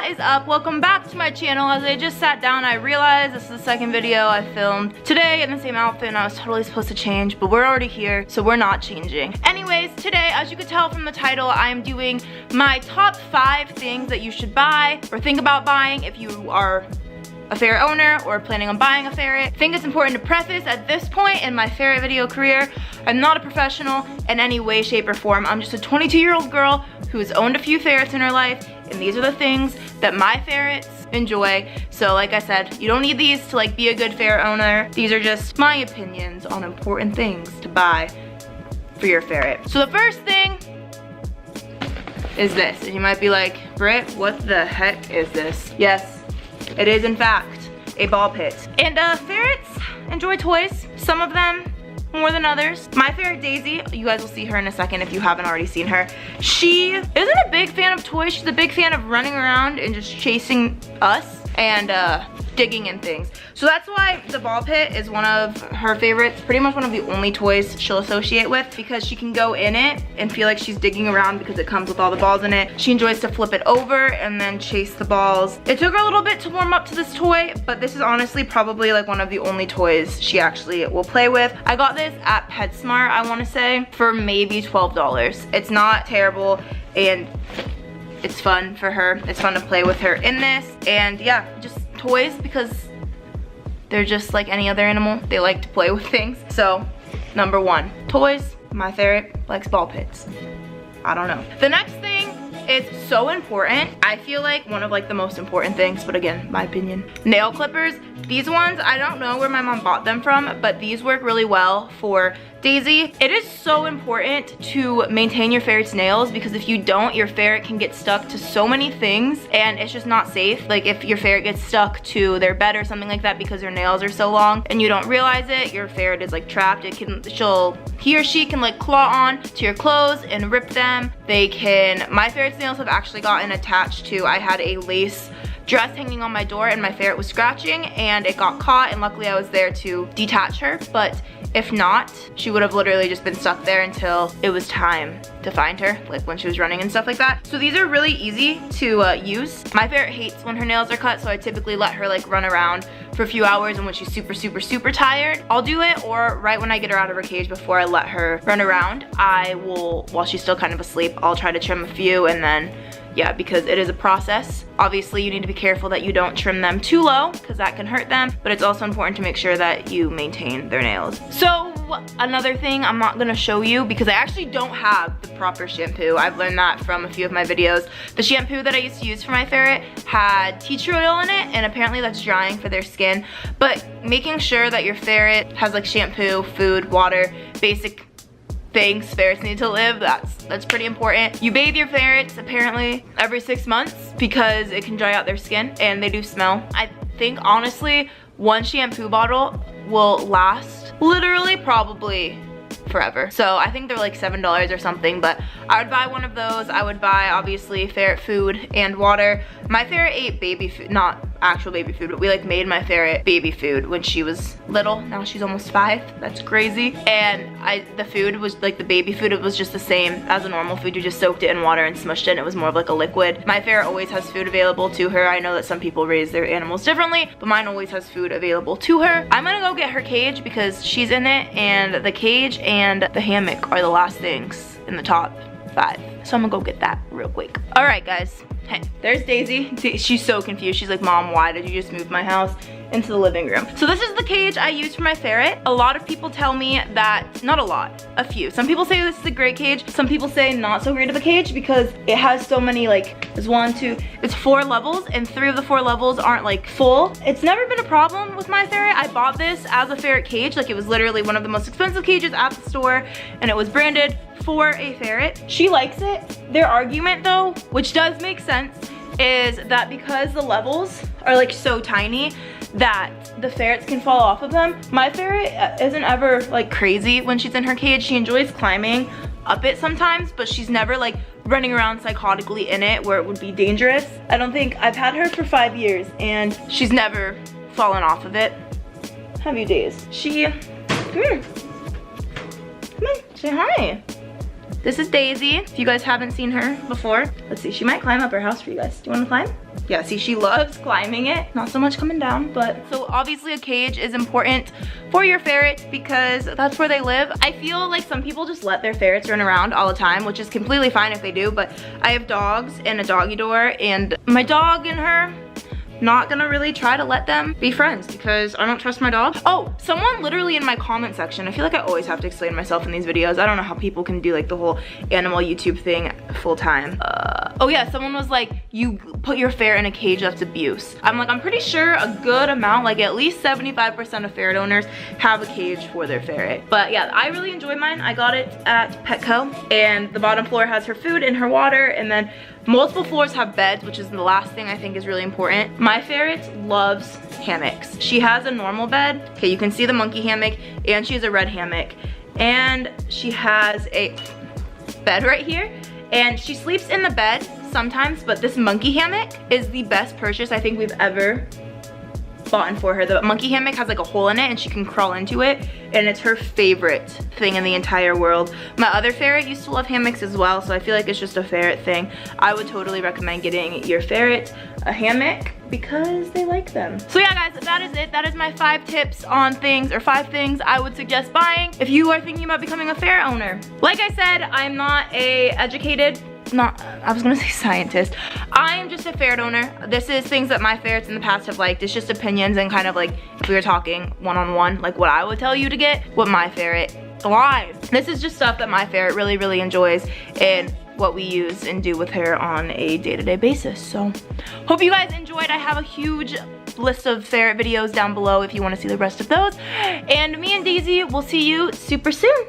What is up? Welcome back to my channel. As I just sat down, I realized this is the second video I filmed today in the same outfit, and I was totally supposed to change, but we're already here, so we're not changing. Anyways, today, as you could tell from the title, I am doing my top 5 things that you should buy or think about buying if you are a ferret owner or planning on buying a ferret. I think it's important to preface at this point in my ferret video career, I'm not a professional in any way, shape, or form. I'm just a 22-year-old girl who's owned a few ferrets in her life, and these are the things that my ferrets enjoy. So like I said, you don't need these to like be a good ferret owner. These are just my opinions on important things to buy for your ferret. So the first thing is this, and you might be like, Britt, what the heck is this? Yes, it is in fact a ball pit. And ferrets enjoy toys, some of them more than others. My ferret Daisy, you guys will see her in a second if you haven't already seen her. She isn't a big fan of toys. She's a big fan of running around and just chasing us and digging in things. So that's why the ball pit is one of her favorites, pretty much one of the only toys she'll associate with, because she can go in it and feel like she's digging around because it comes with all the balls in it. She enjoys to flip it over and then chase the balls. It took her a little bit to warm up to this toy, but this is honestly probably like one of the only toys she actually will play with. I got this at PetSmart, I want to say, for maybe $12. It's not terrible, and it's fun for her. It's fun to play with her in this. And yeah, just toys, because they're just like any other animal. They like to play with things. So, number 1, toys. My ferret likes ball pits. I don't know. The next thing is so important. I feel like one of like the most important things, but again, my opinion. Nail clippers. These ones, I don't know where my mom bought them from, but these work really well for Daisy. It is so important to maintain your ferret's nails, because if you don't, your ferret can get stuck to so many things and it's just not safe. Like if your ferret gets stuck to their bed or something like that because their nails are so long and you don't realize it, your ferret is like trapped. He or she can like claw on to your clothes and rip them. My ferret's nails have actually gotten attached to, I had a lace dress hanging on my door and my ferret was scratching and it got caught, and luckily I was there to detach her. But if not, she would have literally just been stuck there until it was time to find her, like when she was running and stuff like that. So these are really easy to use. My ferret hates when her nails are cut, so I typically let her like run around for a few hours, and when she's super tired, I'll do it, or right when I get her out of her cage before I let her run around, I will, while she's still kind of asleep, I'll try to trim a few, and then yeah, because it is a process. Obviously, you need to be careful that you don't trim them too low, because that can hurt them, but it's also important to make sure that you maintain their nails. So another thing I'm not gonna show you, because I actually don't have the proper shampoo. I've learned that from a few of my videos. The shampoo that I used to use for my ferret had tea tree oil in it, and apparently that's drying for their skin. But making sure that your ferret has like shampoo, food, water, basic things ferrets need to live, that's pretty important. You bathe your ferrets apparently every 6 months because it can dry out their skin, and they do smell. I think honestly, one shampoo bottle will last literally probably forever. So I think they're like $7 or something, but I would buy one of those. I would buy obviously ferret food and water. My ferret ate baby food, not actual baby food, but we like made my ferret baby food when she was little. Now she's almost 5. That's crazy. And the food was like, the baby food, it was just the same as a normal food. You just soaked it in water and smushed it, and it was more of like a liquid. My ferret always has food available to her. I know that some people raise their animals differently, but mine always has food available to her. I'm gonna go get her cage because she's in it, and the cage and the hammock are the last things in the top 5. So I'm gonna go get that real quick. All right, guys. Hey, there's Daisy. She's so confused. She's like, Mom, why did you just move my house into the living room? So this is the cage I use for my ferret. A lot of people tell me that, not a lot, a few. Some people say this is a great cage. Some people say not so great of a cage because it has so many, like, there's 1, 2, it's 4 levels, and 3 of the 4 levels aren't like full. It's never been a problem with my ferret. I bought this as a ferret cage. Like, it was literally one of the most expensive cages at the store, and it was branded for a ferret. She likes it. Their argument though, which does make sense, is that because the levels are like so tiny that the ferrets can fall off of them. My ferret isn't ever like crazy when she's in her cage. She enjoys climbing up it sometimes, but she's never like running around psychotically in it where it would be dangerous. I don't think, I've had her for 5 years and she's never fallen off of it. Have you, Days? Come here. Come on, say hi. This is Daisy, if you guys haven't seen her before. Let's see, she might climb up her house for you guys. Do you wanna climb? Yeah, see, she loves climbing it. Not so much coming down, but. So obviously a cage is important for your ferrets because that's where they live. I feel like some people just let their ferrets run around all the time, which is completely fine if they do, but I have dogs and a doggy door, and my dog and her, not gonna really try to let them be friends because I don't trust my dog. Oh, someone literally in my comment section, I feel like I always have to explain myself in these videos. I don't know how people can do like the whole animal YouTube thing full time. Oh yeah, someone was like, you put your ferret in a cage, that's abuse. I'm like, I'm pretty sure a good amount, like at least 75% of ferret owners have a cage for their ferret. But yeah, I really enjoy mine. I got it at Petco, and the bottom floor has her food and her water, and then multiple floors have beds, which is the last thing I think is really important. My ferret loves hammocks. She has a normal bed. Okay, you can see the monkey hammock, and she has a red hammock. And she has a bed right here. And she sleeps in the bed sometimes, but this monkey hammock is the best purchase I think we've ever bought for her. The monkey hammock has like a hole in it and she can crawl into it, and it's her favorite thing in the entire world. My other ferret used to love hammocks as well, so I feel like it's just a ferret thing. I would totally recommend getting your ferret a hammock because they like them. So yeah guys, that is it. That is my 5 tips on things, or 5 things I would suggest buying if you are thinking about becoming a ferret owner. Like I said, I'm not a educated, I was gonna say scientist. I am just a ferret owner. This is things that my ferrets in the past have liked. It's just opinions, and kind of like if we were talking one-on-one, like what I would tell you to get, what my ferret live. This is just stuff that my ferret really enjoys, and what we use and do with her on a day-to-day basis. So hope you guys enjoyed. I have a huge list of ferret videos down below if you want to see the rest of those. And me and Daisy will see you super soon.